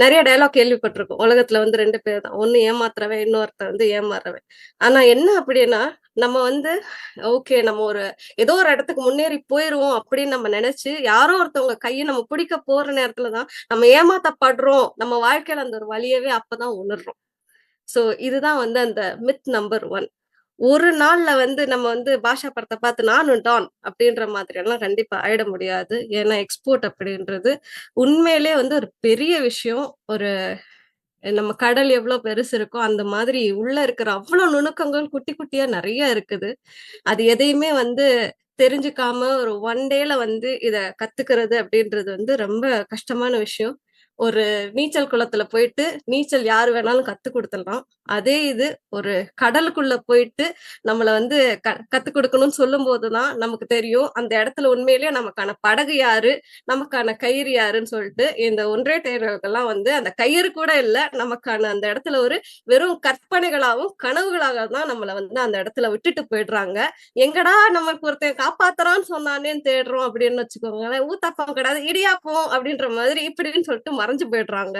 நெறைய டயலாக் கேள்விப்பட்டிருக்கோம். உலகத்துல வந்து 2 பேர் தான். ஒண்ணு ஏமாத்துறவன், இன்னொருத்தன் வந்து ஏமாறுறவன். ஆனா என்ன அப்படின்னா, நம்ம வந்து ஓகே நம்ம ஏதோ ஒரு இடத்துக்கு முன்னேறி போயிருவோம் அப்படின்னு நம்ம நெனச்சு, யாரோ ஒருத்தவங்க கைய நம்ம பிடிக்க போற நேரத்துல தான், நம்ம ஏமாத்தப்படுறோம். நம்ம வாழ்க்கையில அந்த ஒரு வலியவே அப்பதான் உணர்றோம். ஸோ இதுதான் வந்து அந்த மித் நம்பர் 1. ஒரு நாள்ல வந்து நம்ம வந்து பாஷா படத்த பார்த்து நானும் டான் அப்படின்ற மாதிரியெல்லாம் கண்டிப்பா ஆயிட முடியாது. ஏன்னா எக்ஸ்போர்ட் அப்படின்றது உண்மையிலே வந்து ஒரு பெரிய விஷயம். ஒரு நம்ம கடல் எவ்வளோ பெருசு இருக்கோ, அந்த மாதிரி உள்ள இருக்கிற அவ்வளோ நுணுக்கங்கள் குட்டி குட்டியா நெறைய இருக்குது. அது எதையுமே வந்து தெரிஞ்சுக்காம ஒரு ஒன் டேல வந்து இத கத்துக்கிறது அப்படின்றது வந்து ரொம்ப கஷ்டமான விஷயம். ஒரு நீச்சல் குளத்துல போயிட்டு, நீச்சல் யாரு வேணாலும் கத்துக் குடுத்துடலாம். அதே இது ஒரு கடலுக்குள்ள போயிட்டு, நம்மள வந்து கத்துக் குடுக்கணும்னு சொல்லும்போது தான் நமக்கு தெரியும். அந்த இடத்துல உண்மையிலேயே நமக்கான படகு யாரு? நமக்கான கயிறு யாருன்னு சொல்ட்டு, இந்த ஒன்றே டயர்களுக்கெல்லாம் வந்து அந்த கயிறு கூட இல்ல. நமக்கான அந்த இடத்துல ஒரு வெறும் கற்பனைகளாவும், கனவுகளாக தான் நம்மள வந்து அந்த இடத்துல விட்டுட்டு போயிடுறாங்க. எங்கடா நமக்கு ஒருத்தன் காப்பாத்துறான்னு சொன்னானேன்னு தேடுறோம் அப்படின்னு வச்சுக்கோங்களேன். ஊத்தாப்பம் கிடையாது, இடியாப்பம் அப்படின்ற மாதிரி இப்படின்னு சொல்லிட்டு மறைஞ்சு போயிடுறாங்க.